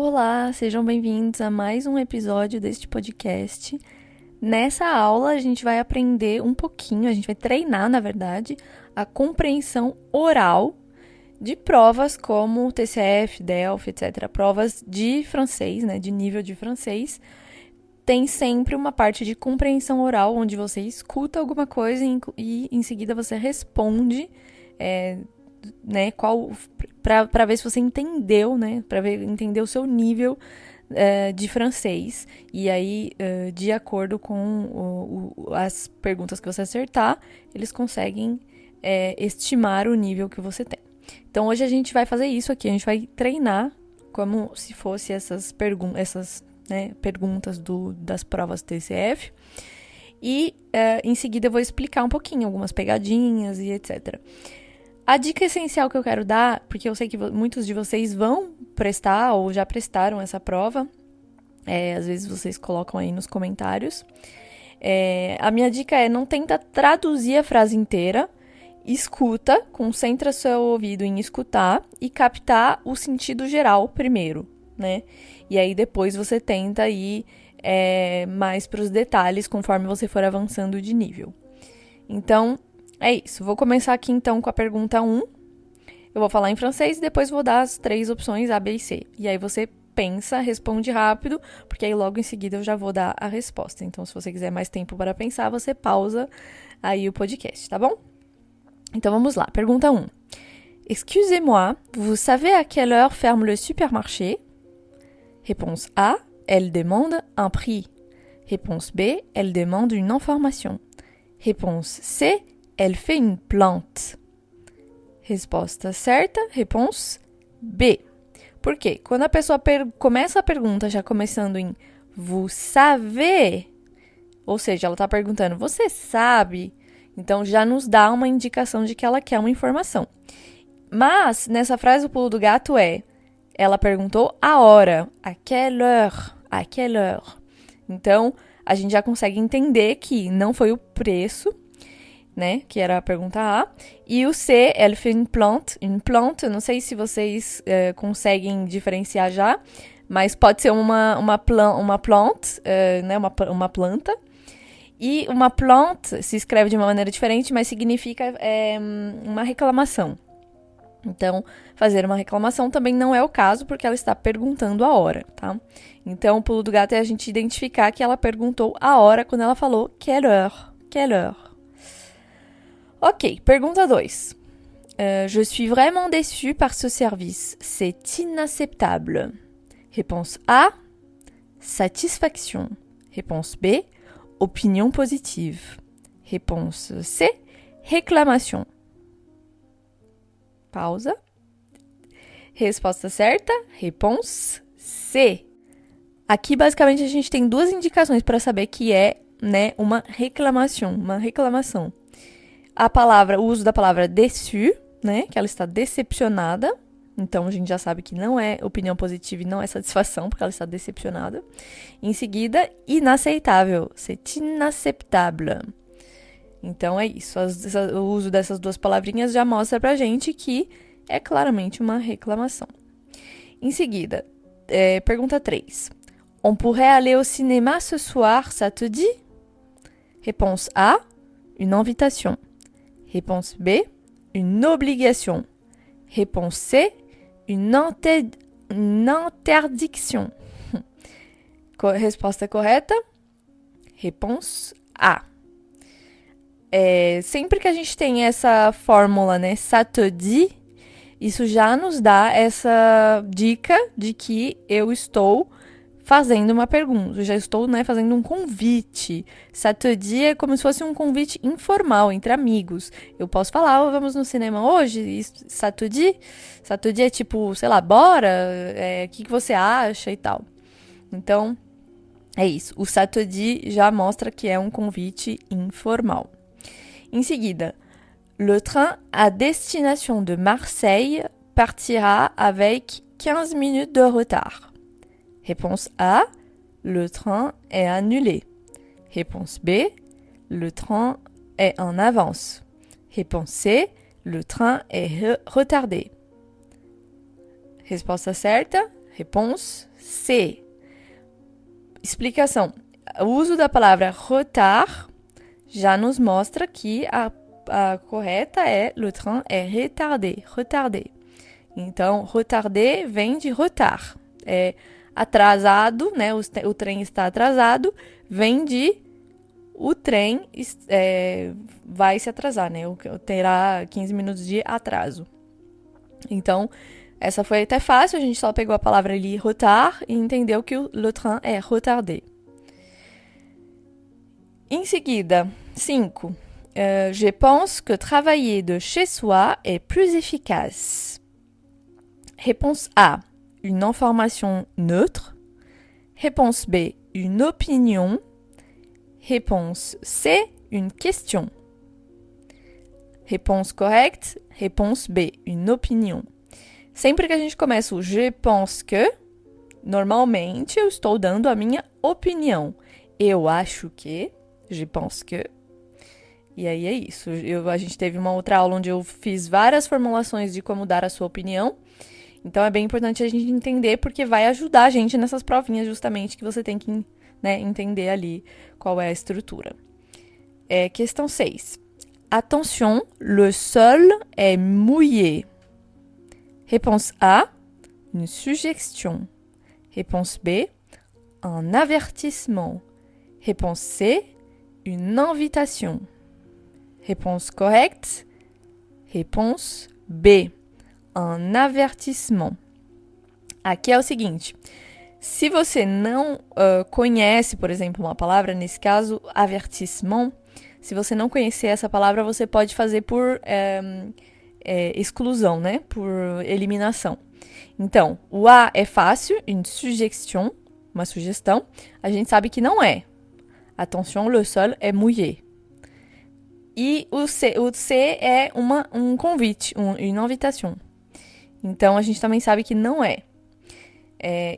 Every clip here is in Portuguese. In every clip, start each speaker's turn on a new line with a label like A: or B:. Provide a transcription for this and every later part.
A: Olá, sejam bem-vindos a mais um episódio deste podcast. Nessa aula a gente vai aprender um pouquinho, a gente vai treinar, na verdade, a compreensão oral de provas como TCF, DELF, etc. Provas de francês, né, de nível de francês. Tem sempre uma parte de compreensão oral, onde você escuta alguma coisa e em seguida você responde, né, para ver se você entendeu, né, para entender o seu nível de francês. E aí, de acordo com as perguntas que você acertar, eles conseguem estimar o nível que você tem. Então, hoje a gente vai fazer isso aqui, a gente vai treinar como se fosse essas perguntas das provas TCF. E, em seguida, eu vou explicar um pouquinho, algumas pegadinhas e etc. A dica essencial que eu quero dar, porque eu sei que muitos de vocês vão prestar ou já prestaram essa prova, às vezes vocês colocam aí nos comentários. A minha dica é: não tenta traduzir a frase inteira, escuta, concentra seu ouvido em escutar e captar o sentido geral primeiro, né? E aí depois você tenta ir mais para os detalhes conforme você for avançando de nível. Então, é isso. Vou começar aqui então com a pergunta 1. Eu vou falar em francês e depois vou dar as 3 opções A, B e C. E aí você pensa, responde rápido, porque aí logo em seguida eu já vou dar a resposta. Então, se você quiser mais tempo para pensar, você pausa aí o podcast, tá bom? Então, vamos lá. Pergunta 1. Excusez-moi, vous savez à quelle heure ferme le supermarché? Réponse A, elle demande un prix. Réponse B, elle demande une information. Réponse C, elle fait une plante. Resposta certa, réponse B. Por quê? Quando a pessoa começa a pergunta já começando em vous savez, ou seja, ela está perguntando, você sabe? Então, já nos dá uma indicação de que ela quer uma informação. Mas, nessa frase, o pulo do gato ela perguntou a hora. À quelle heure? À quelle heure? Então, a gente já consegue entender que não foi o preço, né, que era a pergunta A. E o C, elle fait une plante. Une plante, eu não sei se vocês conseguem diferenciar já, mas pode ser uma plante, né, uma planta. E uma plante se escreve de uma maneira diferente, mas significa uma reclamação. Então, fazer uma reclamação também não é o caso, porque ela está perguntando a hora, tá? Então, o pulo do gato é a gente identificar que ela perguntou a hora quando ela falou quelle heure, quelle heure. Ok, pergunta 2. Je suis vraiment déçue par ce service. C'est inacceptable. Réponse A, satisfaction. Réponse B, opinion positive. Réponse C, réclamation. Pausa. Resposta certa, réponse C. Aqui, basicamente, a gente tem 2 indicações para saber que né, uma reclamação. O uso da palavra déçu, né, que ela está decepcionada. Então, a gente já sabe que não é opinião positiva e não é satisfação, porque ela está decepcionada. Em seguida, inaceitável. C'est inacceptable. Então, é isso. O uso dessas 2 palavrinhas já mostra pra gente que é claramente uma reclamação. Em seguida, pergunta 3. On pourrait aller au cinéma ce soir, ça te dit? Réponse A, une invitation. Réponse B, une obligation. Réponse C, une interdiction. Resposta correta? Réponse A. Sempre que a gente tem essa fórmula, né, ça te dit, isso já nos dá essa dica de que eu estou fazendo uma pergunta, eu já estou, né, fazendo um convite. Ça te dit é como se fosse um convite informal, entre amigos. Eu posso falar, vamos no cinema hoje? Ça te dit? Ça te dit é tipo, sei lá, bora? O que você acha e tal. Então, é isso. O ça te dit já mostra que é um convite informal. Em seguida, le train à destination de Marseille partira avec 15 minutes de retard. Réponse A, le train est annulé. Réponse B, le train est en avance. Réponse C, le train est retardé. Resposta certa, réponse C. Explicação. O uso da palavra retard já nos mostra que a correta é le train est retardé, retardé. Então, retardé vem de retard. É atrasado, né? O trem está atrasado, vem de o trem vai se atrasar, né? Terá 15 minutos de atraso. Então, essa foi até fácil, a gente só pegou a palavra ali, retard, e entendeu que le train est retardé. Em seguida, 5. Je pense que travailler de chez soi est plus efficace. Réponse A, une information neutre. Réponse B, une opinion. Réponse C, une question. Réponse correcte, réponse B, une opinion. Sempre que a gente começa o je pense que, normalmente eu estou dando a minha opinião. Eu acho que, je pense que. E aí é isso. A gente teve uma outra aula onde eu fiz várias formulações de como dar a sua opinião. Então é bem importante a gente entender, porque vai ajudar a gente nessas provinhas justamente que você tem que, né, entender ali qual é a estrutura. Questão 6. Attention, le sol est mouillé. Réponse A, une suggestion. Réponse B, un avertissement. Réponse C, une invitation. Réponse correcte, réponse B, un avertissement. Aqui é o seguinte, se você não conhece, por exemplo, uma palavra, nesse caso, avertissement, se você não conhecer essa palavra, você pode fazer por exclusão, né? Por eliminação. Então, o A é fácil, une suggestion, uma sugestão. A gente sabe que não é. Attention, le sol est mouillé. E o C é um convite, une invitation. Então, a gente também sabe que não é.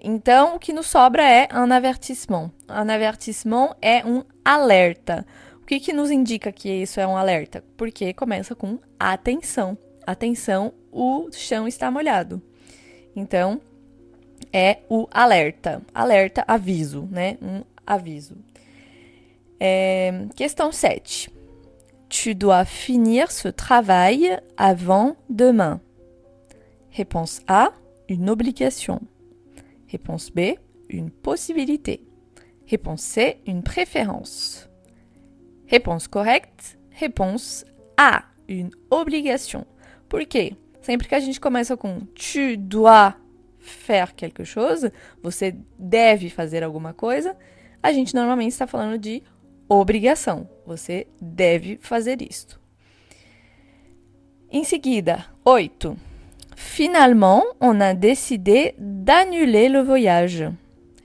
A: Então, o que nos sobra é un avertissement. Un avertissement é um alerta. O que nos indica que isso é um alerta? Porque começa com atenção. Atenção, o chão está molhado. Então, é o alerta. Alerta, aviso, né? Um aviso. Questão 7. Tu dois finir ce travail avant demain. Réponse A, une obligation. Réponse B, une possibilité. Réponse C, une préférence. Réponse correcte, réponse A, une obligation. Por quê? Sempre que a gente começa com tu dois faire quelque chose, você deve fazer alguma coisa, a gente normalmente está falando de obrigação. Você deve fazer isto. Em seguida, 8. Finalement, on a décidé d'annuler le voyage.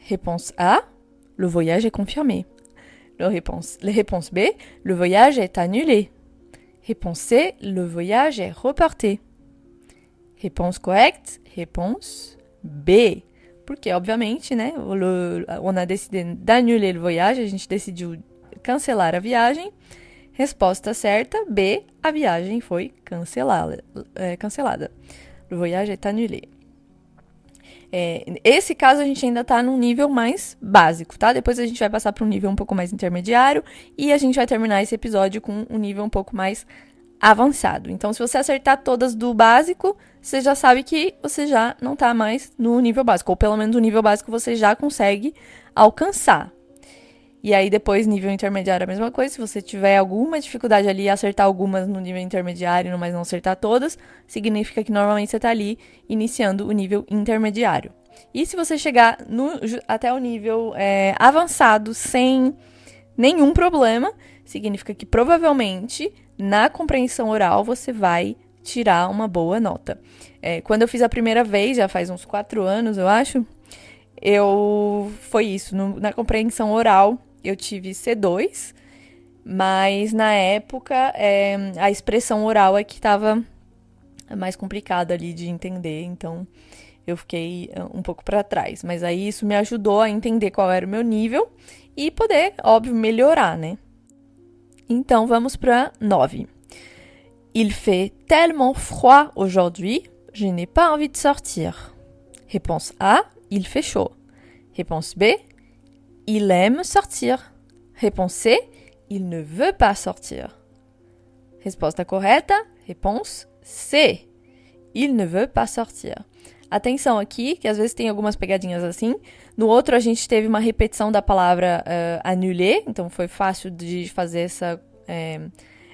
A: Réponse A, le voyage est confirmé. Réponse B, le voyage est annulé. Réponse C, le voyage est reporté. Réponse correcte, réponse B. Porque, obviamente, né, on a décidé d'annuler le voyage, a gente decidiu cancelar a viagem. Resposta certa, B, a viagem foi cancelada. Le voyage est annulé. Esse caso a gente ainda está num nível mais básico, tá? Depois a gente vai passar para um nível um pouco mais intermediário e a gente vai terminar esse episódio com um nível um pouco mais avançado. Então, se você acertar todas do básico, você já sabe que você já não está mais no nível básico, ou pelo menos o nível básico você já consegue alcançar. E aí, depois, nível intermediário é a mesma coisa. Se você tiver alguma dificuldade ali, acertar algumas no nível intermediário, mas não acertar todas, significa que normalmente você está ali iniciando o nível intermediário. E se você chegar até o nível avançado sem nenhum problema, significa que provavelmente na compreensão oral você vai tirar uma boa nota. Quando eu fiz a primeira vez, já faz uns 4 anos, eu acho, foi isso. Na compreensão oral, eu tive C2, mas na época a expressão oral é que estava mais complicada ali de entender, então eu fiquei um pouco para trás. Mas aí isso me ajudou a entender qual era o meu nível e poder, óbvio, melhorar, né? Então vamos para 9. Il fait tellement froid aujourd'hui, je n'ai pas envie de sortir. Réponse A, il fait chaud. Réponse B, il aime sortir. Réponse C, il ne veut pas sortir. Resposta correta, réponse C, il ne veut pas sortir. Atenção aqui, que às vezes tem algumas pegadinhas assim. No outro, a gente teve uma repetição da palavra annuler, então foi fácil de fazer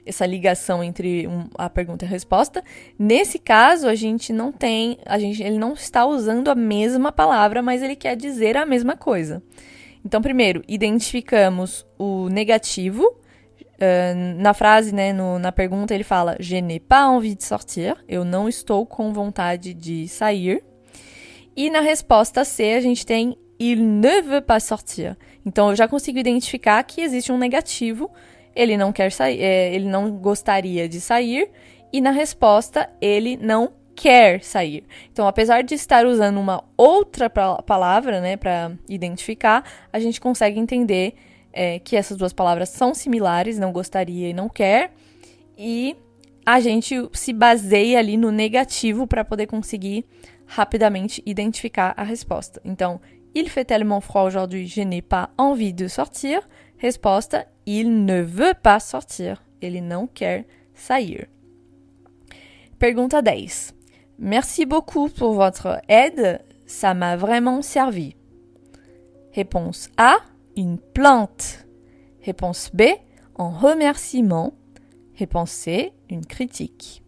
A: essa ligação entre a pergunta e a resposta. Nesse caso, a gente não tem, ele não está usando a mesma palavra, mas ele quer dizer a mesma coisa. Então, primeiro, identificamos o negativo. Na frase, né, na pergunta, ele fala « Je n'ai pas envie de sortir ». Eu não estou com vontade de sair. E na resposta C, a gente tem « Il ne veut pas sortir ». Então, eu já consigo identificar que existe um negativo. Ele não quer sair, ele não gostaria de sair. E na resposta, ele não quer sair. Então, apesar de estar usando uma outra palavra, né, para identificar, a gente consegue entender que essas duas palavras são similares, não gostaria e não quer, e a gente se baseia ali no negativo para poder conseguir rapidamente identificar a resposta. Então, il fait tellement froid aujourd'hui, je n'ai pas envie de sortir. Resposta, il ne veut pas sortir. Ele não quer sair. Pergunta 10. Merci beaucoup pour votre aide, ça m'a vraiment servi. Réponse A, une plante. Réponse B, un remerciement. Réponse C, une critique.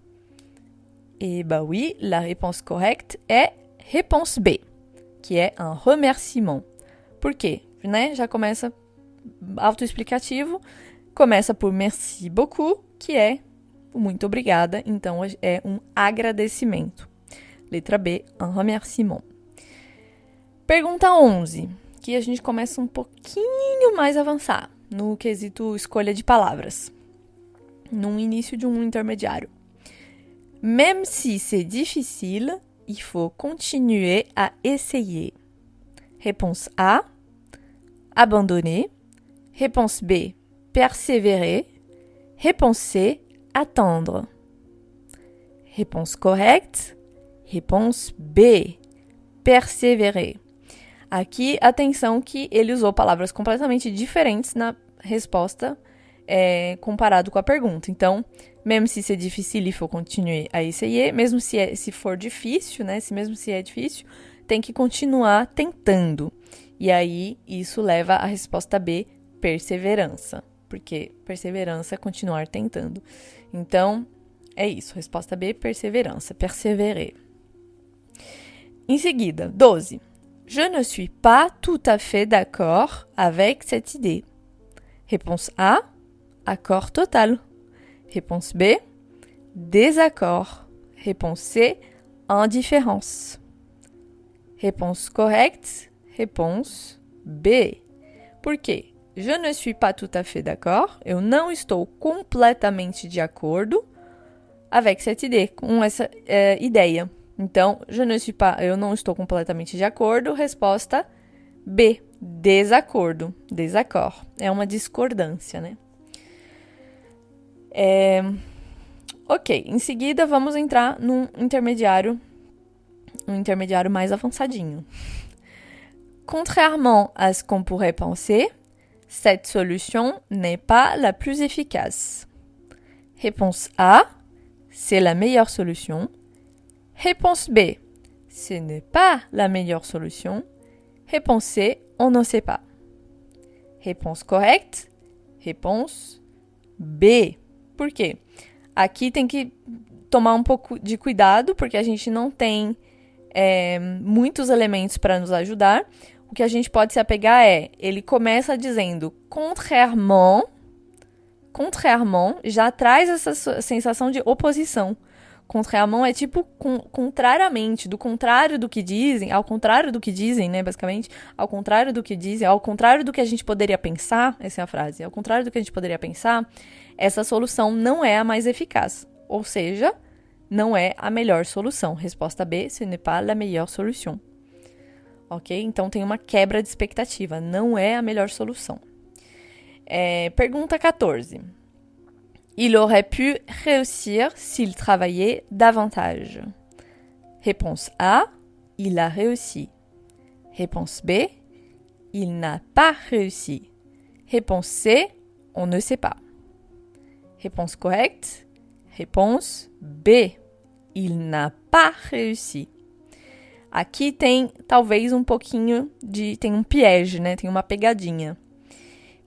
A: Et bah oui, la réponse correcte est réponse B, qui est un remerciement. Por quê? Né? Já começa autoexplicativo, começa por merci beaucoup, que é muito obrigada, então é um agradecimento. Letra B, un remerciement. Pergunta 11, que a gente começa um pouquinho mais a avançar no quesito escolha de palavras, no início de um intermédiario. Même si c'est difficile, il faut continuer à essayer. Réponse A, abandonner. Réponse B, persévérer. Réponse C, attendre. Réponse correcte, réponse B, persévérer. Aqui, atenção que ele usou palavras completamente diferentes na resposta comparado com a pergunta. Então, mesmo se c'est difficile, il faut continuer à essayer. Mesmo se for difícil, né? Mesmo se é difícil, tem que continuar tentando. E aí, isso leva à resposta B, perseverança. Porque perseverança é continuar tentando. Então, é isso. Resposta B, perseverança. Persévérer. Em seguida, 12. Je ne suis pas tout à fait d'accord avec cette idée. Réponse A, accord total. Réponse B, désaccord. Réponse C, indifférence. Réponse correcte, réponse B. Por quê? Je ne suis pas tout à fait d'accord. Eu não estou completamente de acordo avec cette idée, com essa ideia. Então, je ne suis pas, eu não estou completamente de acordo. Resposta B, desacordo, désaccord. É uma discordância, né? Ok, em seguida vamos entrar num intermédiario mais avançadinho. Contrairement à ce qu'on pourrait penser, cette solution n'est pas la plus efficace. Réponse A, c'est la meilleure solution. Réponse B, ce n'est pas la meilleure solution. Réponse C, on ne sait pas. Réponse correcte, réponse B. Por quê? Aqui tem que tomar um pouco de cuidado, porque a gente não tem muitos elementos para nos ajudar. O que a gente pode se apegar ele começa dizendo contrairement, já traz essa sensação de oposição. Contrairement é tipo contrariamente, do contrário do que dizem, ao contrário do que dizem, né, basicamente, ao contrário do que dizem, ao contrário do que a gente poderia pensar, essa é a frase, ao contrário do que a gente poderia pensar, essa solução não é a mais eficaz, ou seja, não é a melhor solução. Resposta B, ce n'est pas la meilleure solution. Ok? Então tem uma quebra de expectativa, não é a melhor solução. Pergunta 14. Il aurait pu réussir s'il travaillait davantage. Réponse A, il a réussi. Réponse B, il n'a pas réussi. Réponse C, on ne sait pas. Réponse correcte, réponse B, il n'a pas réussi. Aqui tem talvez um pouquinho tem um piège, né? Tem uma pegadinha.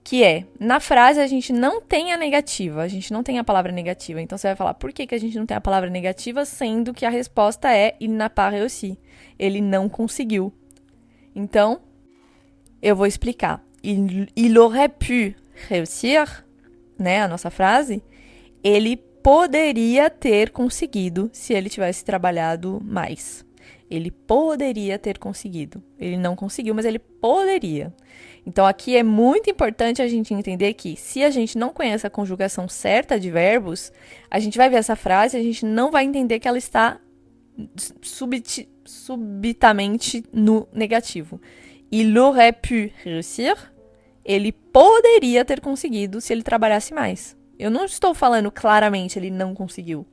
A: Que é, na frase a gente não tem a negativa, a gente não tem a palavra negativa. Então você vai falar, por que a gente não tem a palavra negativa, sendo que a resposta é il n'a pas réussi. Ele não conseguiu. Então, eu vou explicar. Il aurait pu réussir, né? A nossa frase, ele poderia ter conseguido se ele tivesse trabalhado mais. Ele poderia ter conseguido. Ele não conseguiu, mas ele poderia. Então, aqui é muito importante a gente entender que se a gente não conhece a conjugação certa de verbos, a gente vai ver essa frase e a gente não vai entender que ela está subitamente no negativo. Il aurait pu réussir. Ele poderia ter conseguido se ele trabalhasse mais. Eu não estou falando claramente ele não conseguiu.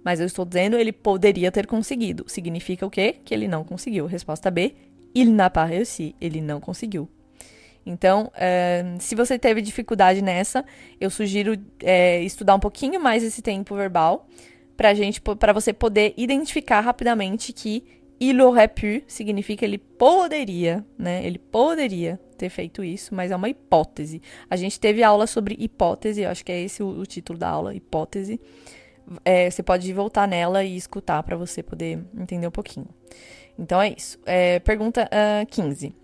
A: Mas eu estou dizendo ele poderia ter conseguido. Significa o quê? Que ele não conseguiu. Resposta B, il n'a pas réussi. Ele não conseguiu. Então, se você teve dificuldade nessa, eu sugiro estudar um pouquinho mais esse tempo verbal para você poder identificar rapidamente que il aurait pu significa ele poderia, né? Ele poderia ter feito isso, mas é uma hipótese. A gente teve aula sobre hipótese, eu acho que é esse o título da aula, hipótese. Você pode voltar nela e escutar para você poder entender um pouquinho. Então é isso. Pergunta 15.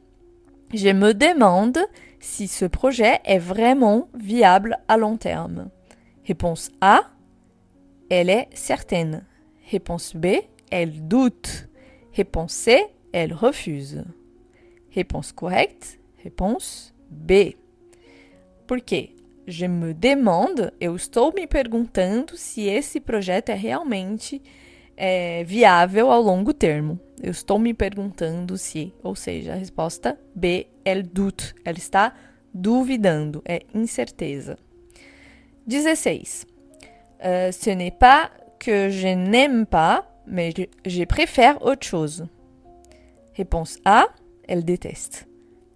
A: Je me demande si ce projet est vraiment viable à long terme. Réponse A, elle est certaine. Réponse B, elle doute. Réponse C, elle refuse. Réponse correcte, réponse B. Por quê? Je me demande, eu estou me perguntando se esse projeto é realmente viável ao longo termo. Eu estou me perguntando se, ou seja, a resposta B, elle doute. Ela está duvidando, é incerteza. 16. Ce n'est pas que je n'aime pas, mais je préfère autre chose. Réponse A, elle déteste.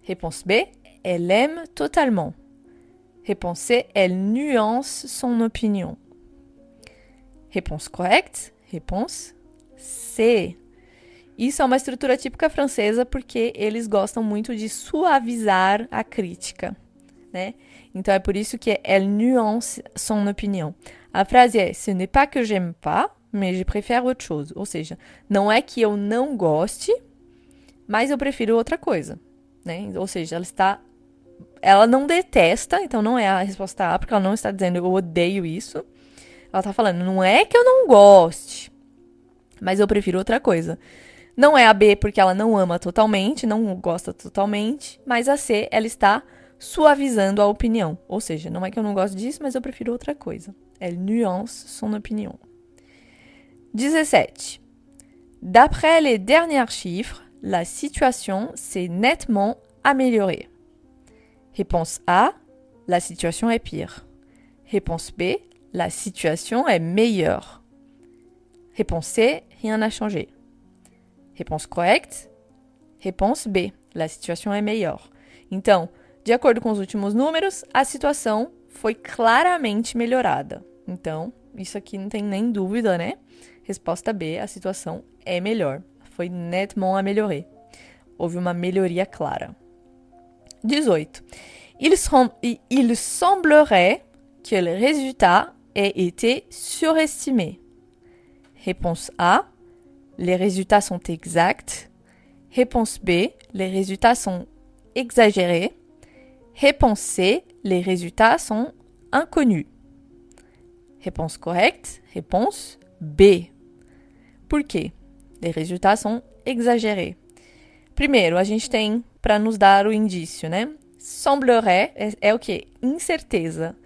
A: Réponse B, elle aime totalement. Réponse C, elle nuance son opinion. Réponse correcte, réponse C. Isso é uma estrutura típica francesa porque eles gostam muito de suavizar a crítica, né? Então é por isso que elle nuance son opinion. A frase é, ce n'est pas que j'aime pas, mais je préfère autre chose. Ou seja, não é que eu não goste, mas eu prefiro outra coisa, né? Ou seja, ela não detesta, então não é a resposta A, porque ela não está dizendo eu odeio isso. Ela está falando, não é que eu não goste, mas eu prefiro outra coisa. Não é a B, porque ela não ama totalmente, não gosta totalmente, mas a C, ela está suavizando a opinião. Ou seja, não é que eu não gosto disso, mas eu prefiro outra coisa. Elle nuance son opinion. 17. D'après les derniers chiffres, la situation s'est nettement améliorée. Réponse A, la situation est pire. Réponse B, la situation est meilleure. Réponse C, rien n'a changé. Réponse correcte, réponse B, la situation est meilleure. Então, de acordo com os últimos números, a situação foi claramente melhorada. Então, isso aqui não tem nem dúvida, né? Resposta B, a situação é melhor. Foi nettement améliorée. Houve uma melhoria clara. 18. Il semblerait que le résultat ait été surestimé. Réponse A, les résultats sont exacts. Réponse B, les résultats sont exagérés. Réponse C, les résultats sont inconnus. Réponse correcte, réponse B. Por quê? Les résultats sont exagérés. Primeiro, a gente tem para nos dar o indício, né? Semblerait é o quê? Incerteza.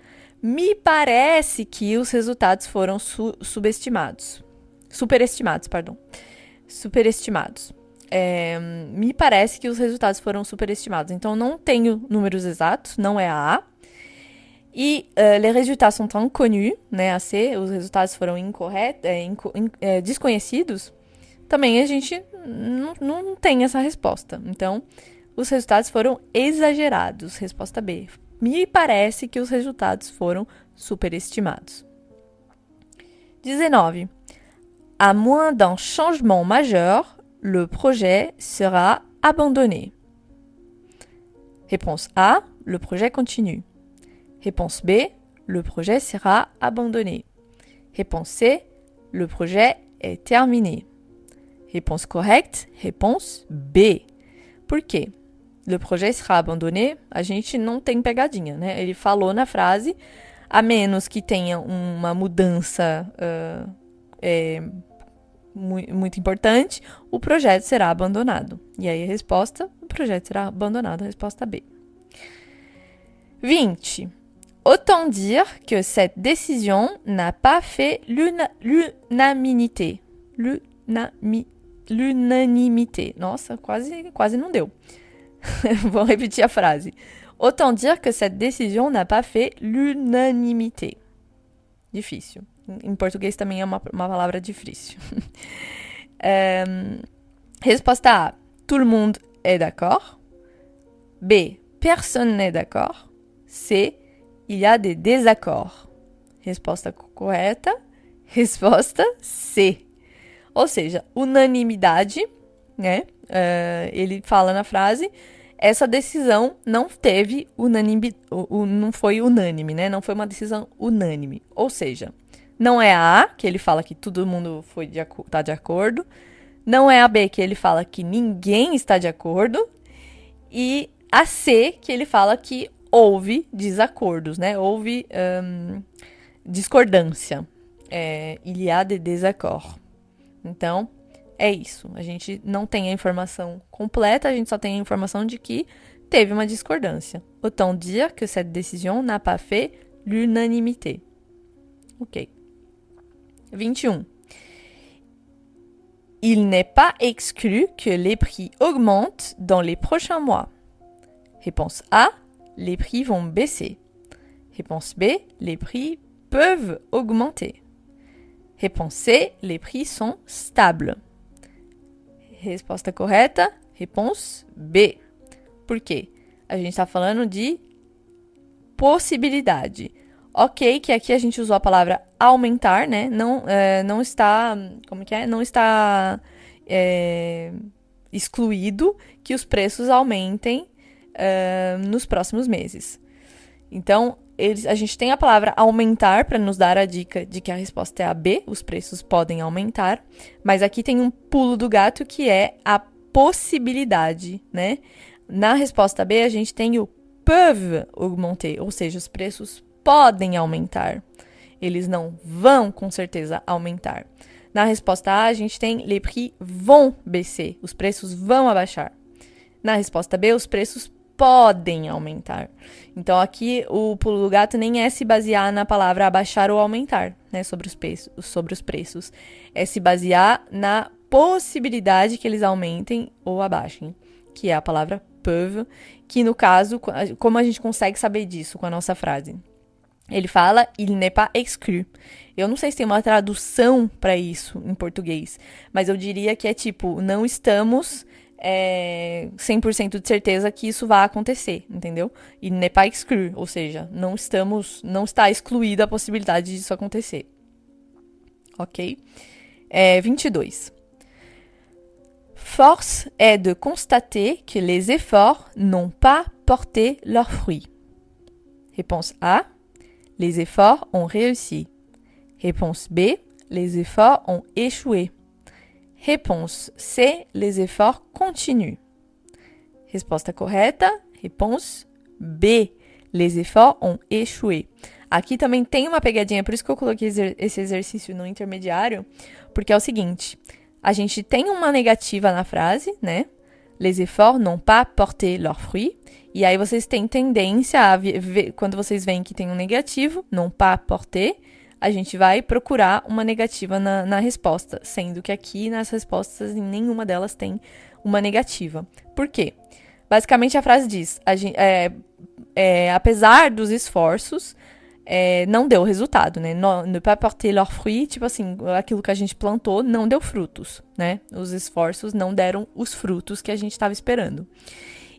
A: Me parece que os resultados foram superestimados. Me parece que os resultados foram superestimados. Então, não tenho números exatos, não é a A. E les résultats sont inconnus, né? A C, os resultados foram desconhecidos. Também a gente não tem essa resposta. Então, os resultados foram exagerados. Resposta B. Me parece que os resultados foram superestimados. 19. À moins d'un changement majeur, le projet sera abandonné. Réponse A, le projet continue. Réponse B, le projet sera abandonné. Réponse C, le projet est terminé. Réponse correcte, réponse B. Por quê? Le projet sera abandonné, a gente não tem pegadinha, né? Ele falou na frase, a menos que tenha uma mudança muito importante, o projeto será abandonado. E aí a resposta, o projeto será abandonado, a resposta B. 20. Autant dire que cette décision n'a pas fait l'unanimité. L'unanimité. Nossa, quase não deu. Vou repetir a frase. Autant dire que cette décision n'a pas fait l'unanimité. Difícil. Em português também é uma palavra difícil. Resposta A. Tout le monde est d'accord. B. Personne n'est d'accord. C. Il y a des désaccords. Resposta correta. Resposta C. Ou seja, unanimidade, né? Ele fala na frase, essa decisão não teve não foi unânime, né? Não foi uma decisão unânime. Ou seja, não é a A, que ele fala que todo mundo está de acordo. Não é a B, que ele fala que ninguém está de acordo. E a C, que ele fala que houve desacordos, né? Houve discordância. Il y a des désaccords. Então, é isso. A gente não tem a informação completa, a gente só tem a informação de que teve uma discordância. Autant dire que cette décision n'a pas fait l'unanimité. Ok. 21. Il n'est pas exclu que les prix augmentent dans les prochains mois. Réponse A, les prix vont baisser. Réponse B, les prix peuvent augmenter. Réponse C, les prix sont stables. Resposta correta, réponse B. Por quê? A gente está falando de possibilidade. Ok, que aqui a gente usou a palavra aumentar, né? Não está, como que é? Não está excluído que os preços aumentem nos próximos meses. Então, a gente tem a palavra aumentar para nos dar a dica de que a resposta é a B, os preços podem aumentar, mas aqui tem um pulo do gato que é a possibilidade, né? Na resposta B, a gente tem o peuvent augmenter, ou seja, os preços podem aumentar. Eles não vão, com certeza, aumentar. Na resposta A, a gente tem les prix vont baisser, os preços vão abaixar. Na resposta B, os preços podem aumentar. Então, aqui, o pulo do gato nem é se basear na palavra abaixar ou aumentar, né, sobre os preços. É se basear na possibilidade que eles aumentem ou abaixem, que é a palavra peuvent, que no caso, como a gente consegue saber disso com a nossa frase? Ele fala, il n'est pas exclu. Eu não sei se tem uma tradução para isso em português, mas eu diria que é tipo, não estamos 100% de certeza que isso vai acontecer, entendeu? Il n'est pas exclu, ou seja, não está excluída a possibilidade disso acontecer. Ok? 22. Force est de constater que les efforts n'ont pas porté leurs fruits. Réponse A. Les efforts ont réussi. Réponse B. Les efforts ont échoué. Réponse C. Les efforts continuent. Resposta correta. Réponse B. Les efforts ont échoué. Aqui também tem uma pegadinha, por isso que eu coloquei esse exercício no intermediário, porque é o seguinte, a gente tem uma negativa na frase, né? Les efforts n'ont pas porté leurs fruits. E aí vocês têm tendência a ver, quando vocês veem que tem um negativo, n'ont pas porté, a gente vai procurar uma negativa na resposta, sendo que aqui nas respostas em nenhuma delas tem uma negativa. Por quê? Basicamente a frase diz, apesar dos esforços, não deu resultado, né? Ne pas porter leurs fruits, tipo assim, aquilo que a gente plantou não deu frutos, né? Os esforços não deram os frutos que a gente estava esperando.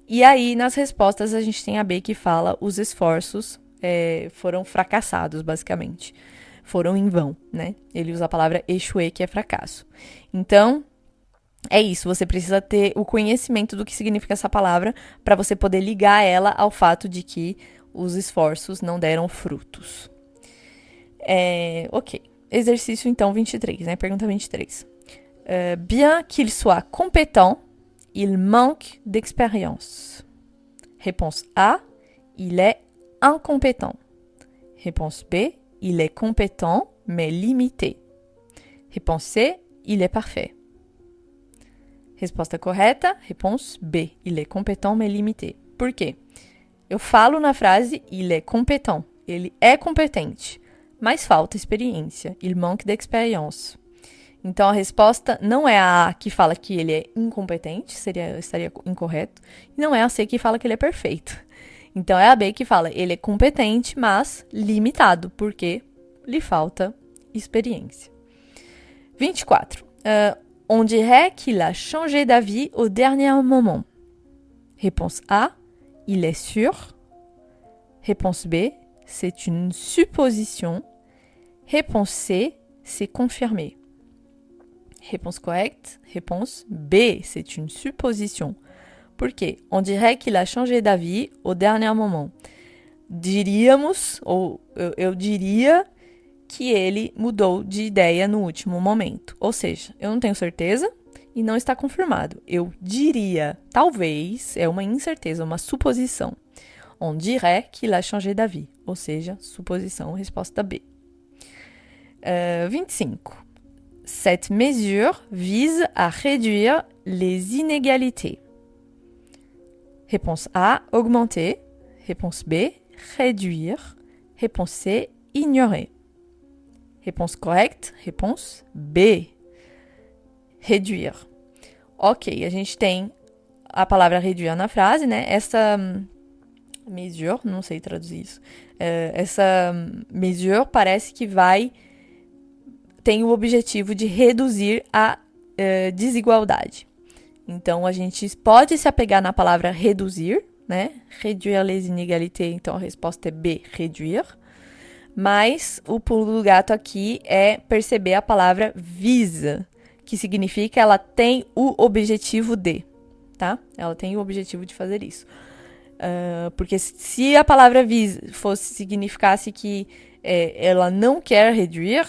A: E aí, nas respostas, a gente tem a B que fala os esforços foram fracassados, basicamente. Foram em vão, né? Ele usa a palavra échouer, que é fracasso. Então, é isso. Você precisa ter o conhecimento do que significa essa palavra para você poder ligar ela ao fato de que os esforços não deram frutos. Ok. Exercício, então, 23, né? Pergunta 23. Bien qu'il soit compétent, il manque d'expérience. Réponse A, il est incompétent. Réponse B, il est compétent, mais limité. Réponse C, il est parfait. Resposta correta, réponse B, il est compétent, mais limité. Por quê? Eu falo na frase, il est compétent. Ele é competente, mas falta experiência. Il manque d'expérience. Então, a resposta não é a A que fala que ele é incompetente, estaria incorreto, e não é a C que fala que ele é perfeito. Então, é a B que fala ele é competente, mas limitado, porque lhe falta experiência. 24. On dirait qu'il a changé d'avis au dernier moment. Réponse A, il est sûr. Réponse B, c'est une supposition. Réponse C, c'est confirmé. Réponse correcte, réponse B, c'est une supposition. Por quê? On dirait qu'il a changé d'avis au dernier moment. Diríamos, ou eu diria, que ele mudou de ideia no último momento. Ou seja, eu não tenho certeza e não está confirmado. Eu diria, talvez, é uma incerteza, uma suposição. On dirait qu'il a changé d'avis. Ou seja, suposição, resposta B. 25. Cette mesure vise à réduire les inégalités. Réponse A, augmenter. Réponse B, réduire. Réponse C, ignorer. Réponse correcte, réponse B, réduire. Ok, a gente tem a palavra réduire na frase, né? Essa mesure, não sei traduzir isso. Essa mesure parece que tem o objetivo de reduzir a desigualdade. Então, a gente pode se apegar na palavra reduzir, né? Réduire les inégalités, então a resposta é B, réduire. Mas o pulo do gato aqui é perceber a palavra visa, que significa ela tem o objetivo de, tá? Ela tem o objetivo de fazer isso. Porque se a palavra visa significasse que ela não quer réduire,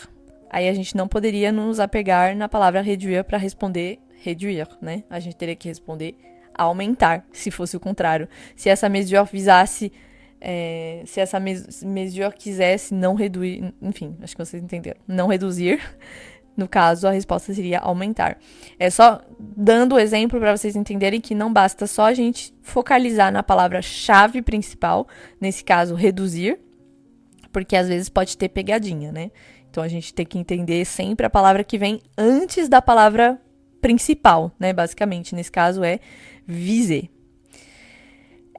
A: aí a gente não poderia nos apegar na palavra réduire para responder réduire, né? A gente teria que responder aumentar, se fosse o contrário. Se essa mesure visasse, se essa mesure quisesse não reduzir, enfim, acho que vocês entenderam, não reduzir, no caso, a resposta seria aumentar. É só dando o exemplo para vocês entenderem que não basta só a gente focalizar na palavra-chave principal, nesse caso, reduzir, porque às vezes pode ter pegadinha, né? Então, a gente tem que entender sempre a palavra que vem antes da palavra principal, né? Basicamente, nesse caso, é viser.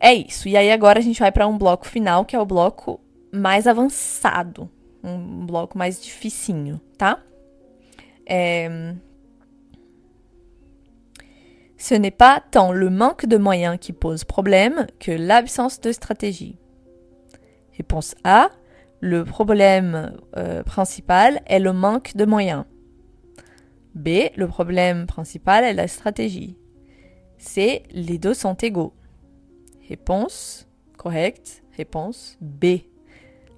A: É isso. E aí, agora a gente vai para um bloco final, que é o bloco mais avançado. Um bloco mais dificinho, tá? Ce n'est pas tant le manque de moyens qui pose problème que l'absence de stratégie. Réponse A. Le problème principal est le manque de moyens. B. Le problème principal est la stratégie. C. Les deux sont égaux. Réponse correcte. Réponse B.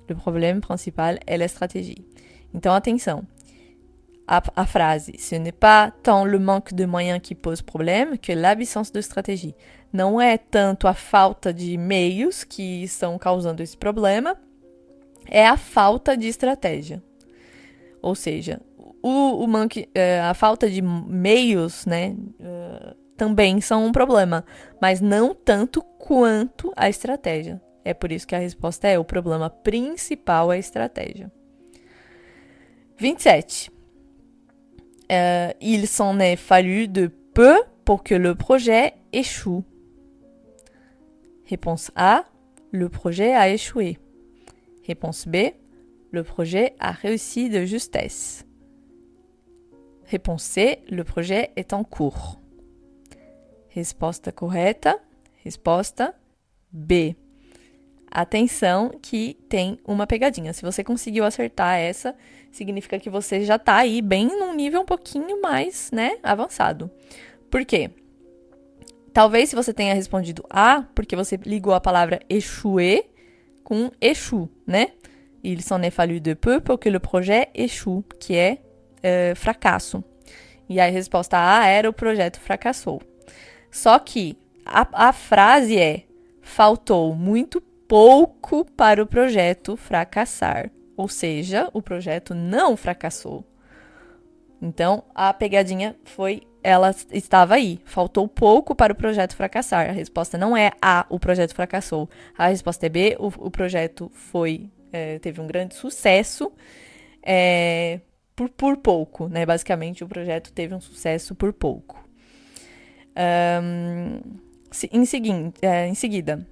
A: Le problème principal est la stratégie. Então, atenção. A frase « Ce n'est pas tant le manque de moyens qui pose problème que l'absence de stratégie ». Não é tanto a falta de meios que estão causando esse problema, é a falta de estratégia. Ou seja, a falta de meios, né, também são um problema, mas não tanto quanto a estratégia. É por isso que a resposta é: o problema principal é a estratégia. 27. Il s'en est fallu de peu pour que le projet échoue. Réponse A. Le projet a échoué. Réponse B. Le projet a réussi de justesse. Réponse C. Le projet est en cours. Resposta correta. Resposta B. Atenção que tem uma pegadinha. Se você conseguiu acertar essa, significa que você já tá aí bem num nível um pouquinho mais, né, avançado. Por quê? Talvez se você tenha respondido A, porque você ligou a palavra échouer com échoue, né? Il s'en est fallu de peu pour que le projet échoue, que é fracasso. E a resposta A era o projeto fracassou. Só que a frase é: faltou muito pouco para o projeto fracassar. Ou seja, o projeto não fracassou. Então, a pegadinha foi, ela estava aí. Faltou pouco para o projeto fracassar. A resposta não é A, o projeto fracassou. A resposta é B, o projeto teve um grande sucesso por pouco, né? Basicamente, o projeto teve um sucesso por pouco. Em seguida,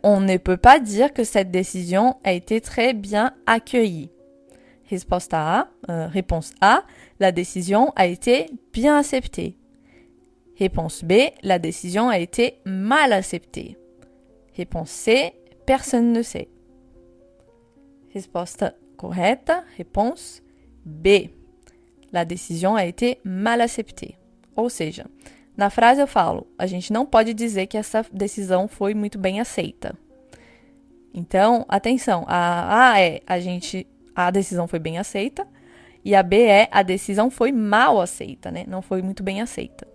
A: on ne peut pas dire que cette décision a été très bien accueillie. Resposta A, réponse A, la décision a été bien acceptée. Réponse B, la décision a été mal acceptée. Réponse C, personne ne sait. Resposta correta, réponse B, la décision a été mal acceptée. Ou seja, na frase eu falo, a gente não pode dizer que essa decisão foi muito bem aceita. Então, atenção, a A é a decisão foi bem aceita, e a B é a decisão foi mal aceita, né? Não foi muito bem aceita.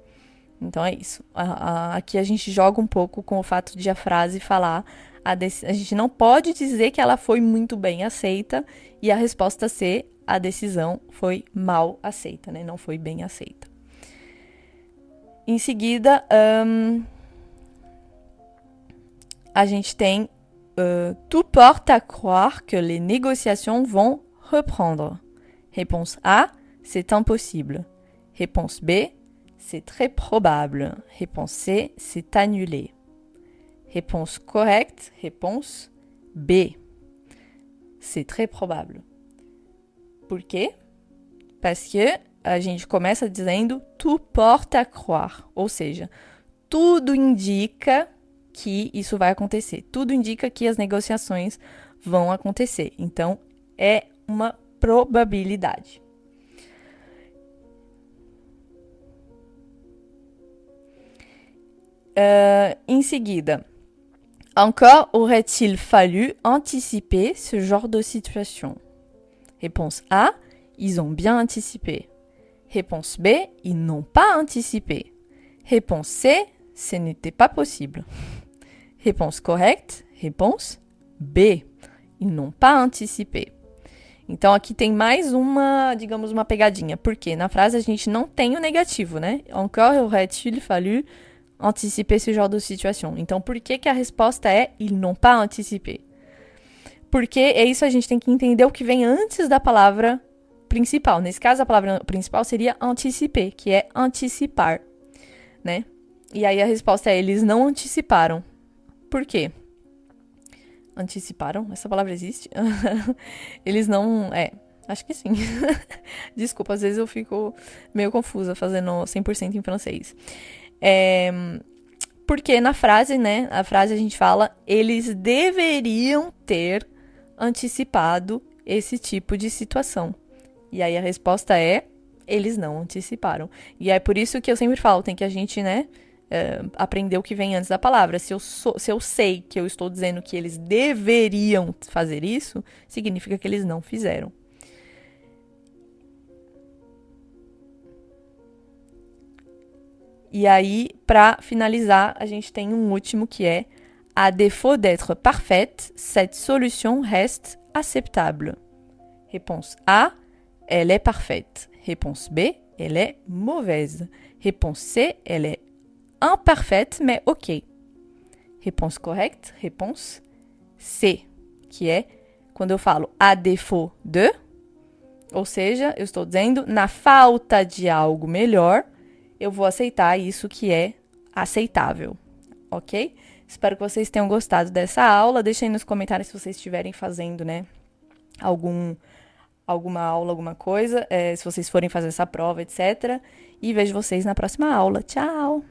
A: Então é isso. Aqui a gente joga um pouco com o fato de a frase falar, a gente não pode dizer que ela foi muito bem aceita, e a resposta C, a decisão foi mal aceita, né? Não foi bem aceita. Em seguida, a gente tem tout porte à croire que les négociations vont reprendre. Réponse A, c'est impossible. Réponse B, c'est très probable. Réponse C, c'est annulé. Réponse correcte, réponse B. C'est très probable. Por quê? Parce que a gente começa dizendo tout porte à croire, ou seja, tudo indica que isso vai acontecer. Tudo indica que as negociações vão acontecer. Então, é uma probabilidade. Em seguida, encore aurait-il fallu anticiper ce genre de situation? Réponse A, ils ont bien anticipé. Réponse B, ils n'ont pas anticipé. Réponse C, ce n'était pas possible. Réponse correcte, réponse B. Ils n'ont pas anticipé. Então, aqui tem mais uma, digamos, uma pegadinha. Porque na frase a gente não tem o negativo, né? Encore aurait-il fallu anticiper ce genre de situation. Então, por que a resposta é ils n'ont pas anticipé? Porque é isso, a gente tem que entender o que vem antes da palavra principal. Nesse caso, a palavra principal seria anticiper, que é antecipar, né? E aí a resposta é eles não anteciparam. Por quê? Anteciparam? Essa palavra existe? Eles não... acho que sim. Desculpa, às vezes eu fico meio confusa fazendo 100% em francês. Porque na frase, né? A frase a gente fala eles deveriam ter antecipado esse tipo de situação. E aí a resposta é eles não anteciparam. E é por isso que eu sempre falo, tem que a gente, né, aprender o que vem antes da palavra. Se eu sei que eu estou dizendo que eles deveriam fazer isso, significa que eles não fizeram. E aí, para finalizar, a gente tem um último que é à défaut d'être parfaite, cette solution reste acceptable. Réponse A, elle est parfaite. Réponse B, elle est mauvaise. Réponse C, elle est imparfaite, mais ok. Réponse correcte, réponse C, que é quando eu falo à défaut de, ou seja, eu estou dizendo na falta de algo melhor, eu vou aceitar isso que é aceitável, ok? Espero que vocês tenham gostado dessa aula. Deixem aí nos comentários se vocês estiverem fazendo, né, alguma aula, alguma coisa, se vocês forem fazer essa prova, etc. E vejo vocês na próxima aula. Tchau!